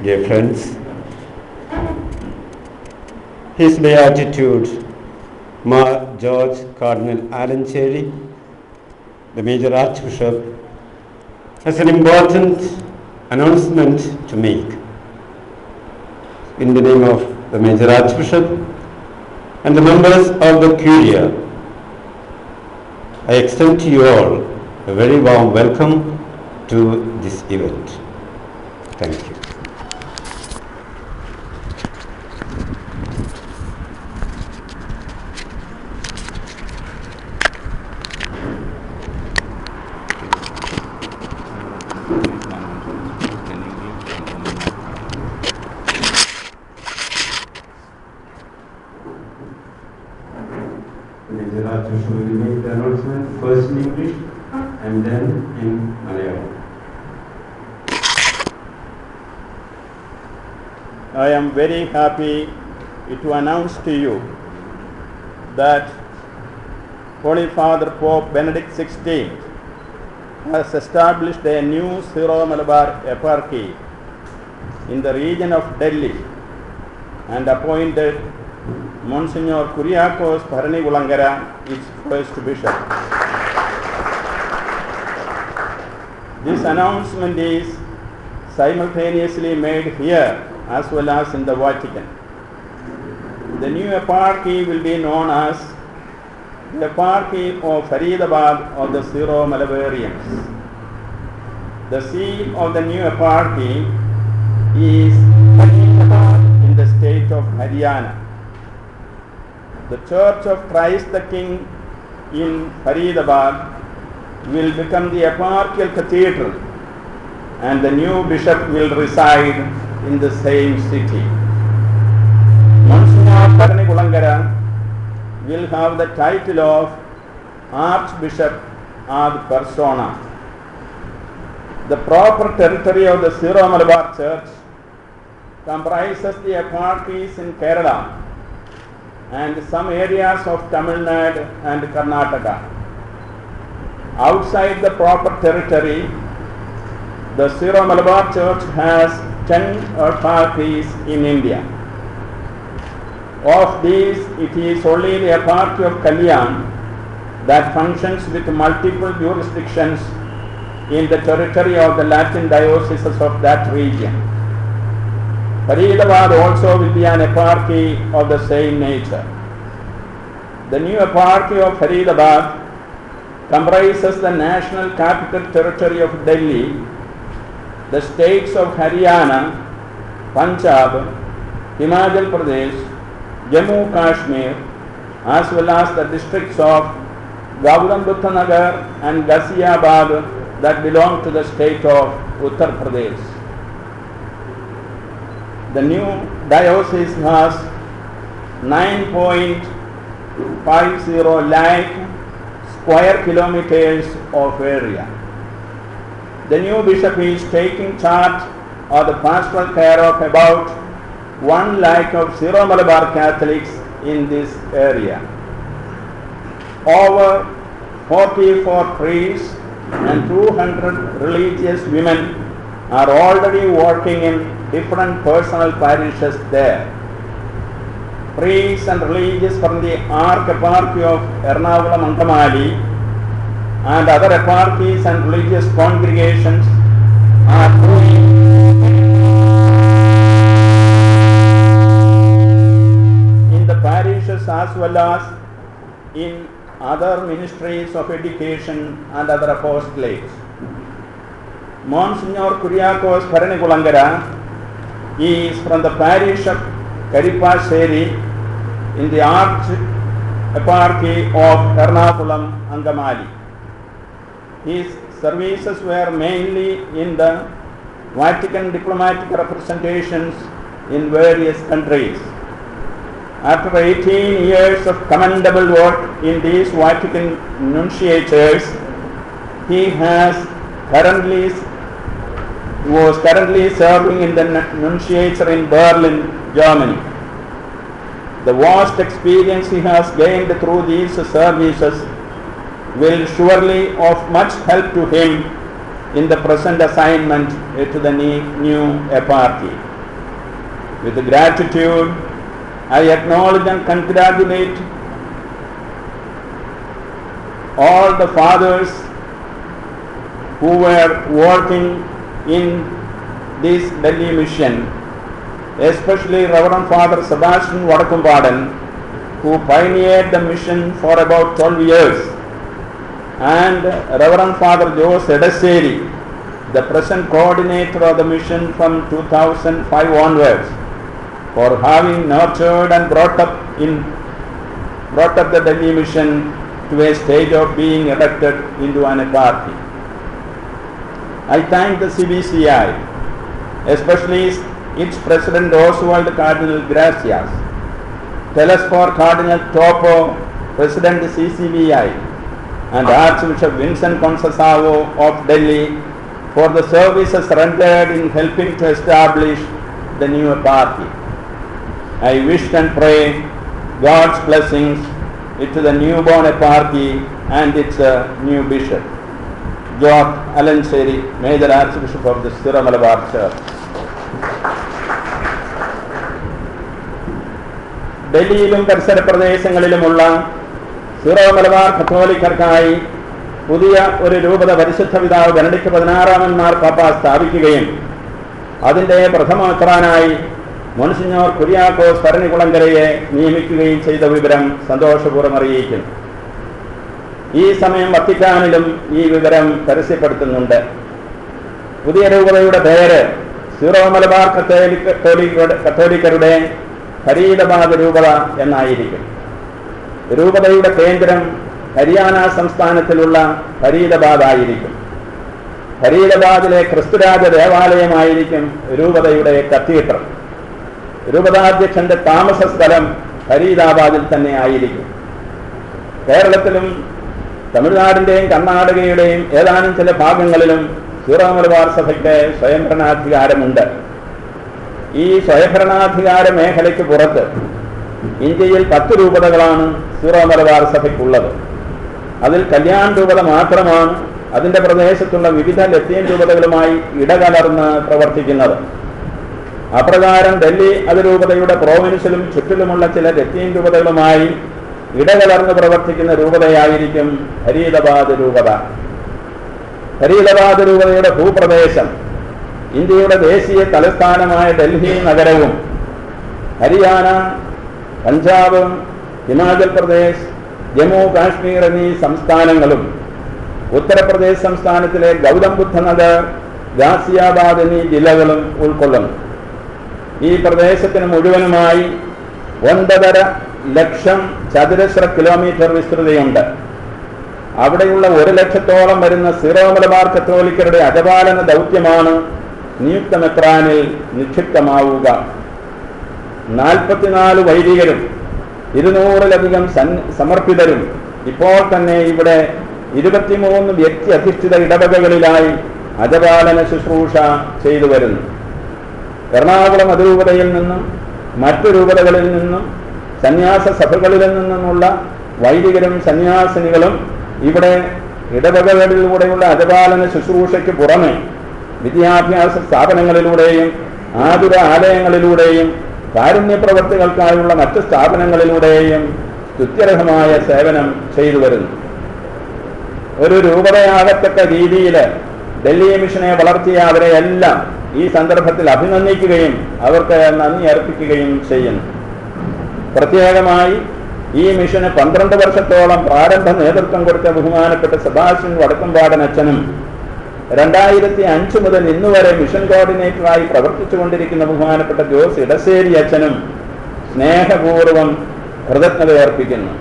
dear friends, His Beatitude, Mar George Cardinal Alancheri, the Major Archbishop, has an important announcement to make. In the name of the Major Archbishop and the members of the Curia, I extend to you all a very warm welcome to this event. Thank you. Major Archbishop will make the announcement first in English and then in Malayalam. I am very happy to announce to you that Holy Father Pope Benedict XVI has established a new Syro-Malabar eparchy in the region of Delhi and appointed Monsignor Kuriakos Bharanikulamkara its first bishop. This announcement is simultaneously made here as well as in the Vatican. The new eparchy will be known as the Eparchy of Faridabad of the Syro-Malabarians. The seat of the new eparchy is Faridabad in the state of Haryana. The Church of Christ the King in Faridabad will become the eparchial cathedral, and the new bishop will reside in the same city. Monsignor Bharanikulamkara will have the title of Archbishop ad persona. The proper territory of the Syro-Malabar Church comprises the eparchies in Kerala and some areas of Tamil Nadu and Karnataka. Outside the proper territory, the Syro-Malabar Church has 10 eparchies in India. Of these, it is only the eparchy of Kalyan that functions with multiple jurisdictions in the territory of the Latin dioceses of that region. Faridabad also will be an eparchy of the same nature. The new eparchy of Faridabad comprises the national capital territory of Delhi, the states of Haryana, Punjab, Himachal Pradesh, Jammu Kashmir, as well as the districts of Gautam Buddha Nagar and Ghaziabad that belong to the state of Uttar Pradesh. The new diocese has 9.50 lakh square kilometers of area. The new bishop is taking charge of the pastoral care of about 1 lakh of Syro-Malabar Catholics in this area. Over 44 priests and 200 religious women are already working in different personal parishes there. Priests and religious from the Arch-Eparchy of Ernakulam Angamali and other eparchies and religious congregations are doing in the parishes as well as in other ministries of education and other apostolates. Monsignor Kuriakos Bharanikulamkara is from the parish of Karipasheri in the Arch-Eparchy of Ernakulam Angamali. His services were mainly in the Vatican diplomatic representations in various countries. After 18 years of commendable work in these Vatican nunciatures, he was currently serving in the nunciature in Berlin, Germany. The vast experience he has gained through these services will surely of much help to him in the present assignment to the new eparchy. With gratitude, I acknowledge and congratulate all the fathers who were working in this Delhi mission, especially Reverend Father Sebastian Vadakumbadan, who pioneered the mission for about 12 years, and Reverend Father Jose Edaseri, the present coordinator of the mission from 2005 onwards, for having nurtured and brought up the Delhi mission to a stage of being elected into an eparchy. I thank the CBCI, especially its President Oswald Cardinal Gracias, Telesphore Cardinal Topo, President CCVI, and Archbishop Vincent Consasavo of Delhi for the services rendered in helping to establish the new eparchy. I wish and pray God's blessings to the newborn eparchy and its new bishop, George Alanseri, Major Archbishop of the Sira Malabar Church. ഡൽഹിയിലും പരിസര പ്രദേശങ്ങളിലുമുള്ള Syro Malabar കത്തോലിക്കർക്കായി പുതിയ ഒരു രൂപത പരിശുദ്ധ പിതാവ് Benedict 16 മാർപ്പാപ്പ സ്ഥാപിക്കുകയും അതിൻ്റെ പ്രഥമ മെത്രാനായി മോൺസിഞ്ഞോർ കുര്യാക്കോസ് ഭരണികുളങ്കരയെ നിയമിക്കുകയും ചെയ്ത വിവരം സന്തോഷപൂർവ്വം അറിയിക്കുന്നു. ഈ സമയം വത്തിക്കാനിലും ഈ വിവരം പരസ്യപ്പെടുത്തുന്നുണ്ട്. പുതിയ രൂപതയുടെ പേര് സിറോ മലബാർ കത്തോലിക്കരുടെ ഫരീദാബാദ് രൂപത എന്നായിരിക്കും. രൂപതയുടെ കേന്ദ്രം ഹരിയാന സംസ്ഥാനത്തിലുള്ള ഫരീദാബാദ് ആയിരിക്കും. ഫരീദാബാദിലെ ക്രിസ്തുരാജ ദേവാലയമായിരിക്കും രൂപതയുടെ കത്തീഡ്രൽ. രൂപതാധ്യക്ഷന്റെ താമസ സ്ഥലം ഫരീദാബാദിൽ തന്നെ ആയിരിക്കും. കേരളത്തിലും തമിഴ്നാടിൻ്റെയും കർണാടകയുടെയും ഏതാനും ചില ഭാഗങ്ങളിലും സിറോ മലബാർ സഭയ്ക്ക് സ്വയംഭരണാധികാരമുണ്ട്. ഈ സ്വയംഭരണാധികാര മേഖലയ്ക്ക് പുറത്ത് ഇന്ത്യയിൽ 10 രൂപതകളാണ് സിറോ മലബാർ സഭയ്ക്കുള്ളത്. അതിൽ കല്യാൺ രൂപത മാത്രമാണ് അതിൻ്റെ പ്രദേശത്തുള്ള വിവിധ ലത്തീൻ രൂപതകളുമായി ഇടകലർന്ന് പ്രവർത്തിക്കുന്നത്. അപ്രകാരം ഡൽഹി അതിരൂപതയുടെ പ്രോവിൻസിലും ചുറ്റിലുമുള്ള ചില ലത്തീൻ രൂപതകളുമായി ഇടകലർന്ന് പ്രവർത്തിക്കുന്ന രൂപതയായിരിക്കും ഫരീദാബാദ് രൂപത. ഫരീദാബാദ് രൂപതയുടെ ഭൂപ്രദേശം ഇന്ത്യയുടെ ദേശീയ തലസ്ഥാനമായ ഡൽഹി നഗരവും ഹരിയാന, പഞ്ചാബ്, ഹിമാചൽ പ്രദേശ്, ജമ്മു കാശ്മീർ എന്നീ സംസ്ഥാനങ്ങളും ഉത്തർപ്രദേശ് സംസ്ഥാനത്തിലെ ഗൗതം ബുദ്ധ നഗർ, ഗാസിയാബാദ് എന്നീ ജില്ലകളും ഉൾക്കൊള്ളുന്നു. ഈ പ്രദേശത്തിന് മുഴുവനുമായി 9.5 ലക്ഷം ചതുരശ്ര കിലോമീറ്റർ വിസ്തൃതിയുണ്ട്. അവിടെയുള്ള 1 ലക്ഷത്തോളം വരുന്ന സിറോ മലബാർ കത്തോലിക്കരുടെ അജപാലന ദൗത്യമാണ് നിയുക്ത മെത്രാനിൽ നിക്ഷിപ്തമാവുക. 44 വൈദികരും 200-ലധികം സമർപ്പിതരും ഇപ്പോൾ തന്നെ ഇവിടെ 23 വ്യക്തി അധിഷ്ഠിത ഇടവകകളിലായി അജപാലന ശുശ്രൂഷ ചെയ്തു വരുന്നു. എറണാകുളം അതിരൂപതയിൽ നിന്നും മറ്റു രൂപതകളിൽ നിന്നും സന്യാസ സഭകളിൽ നിന്നുമുള്ള വൈദികരും സന്യാസിനികളും ഇവിടെ ഇടവകകളിലൂടെയുള്ള അജപാലന ശുശ്രൂഷയ്ക്ക് പുറമെ വിദ്യാഭ്യാസ സ്ഥാപനങ്ങളിലൂടെയും ആതുര ആലയങ്ങളിലൂടെയും കാരുണ്യപ്രവർത്തികൾക്കായുള്ള മറ്റ് സ്ഥാപനങ്ങളിലൂടെയും സ്തുത്യർഹമായ സേവനം ചെയ്തു വരുന്നു. ഒരു രൂപതയാകത്തക്ക രീതിയിൽ ഡൽഹി മിഷനെ വളർത്തിയ അവരെയെല്ലാം ഈ സന്ദർഭത്തിൽ അഭിനന്ദിക്കുകയും അവർക്ക് നന്ദി അർപ്പിക്കുകയും ചെയ്യുന്നു. പ്രത്യേകമായി ഈ മിഷന് 12 വർഷത്തോളം പ്രാരംഭ നേതൃത്വം കൊടുത്ത ബഹുമാനപ്പെട്ട സെബാസ്റ്റ്യൻ വടക്കുംപാടൻ അച്ഛനും 2005 മുതൽ ഇന്നുവരെ മിഷൻ കോർഡിനേറ്ററായി പ്രവർത്തിച്ചുകൊണ്ടിരിക്കുന്ന ബഹുമാനപ്പെട്ട ജോസ് ഇടശ്ശേരി അച്ഛനും സ്നേഹപൂർവ്വം കൃതജ്ഞത അർപ്പിക്കുന്നു.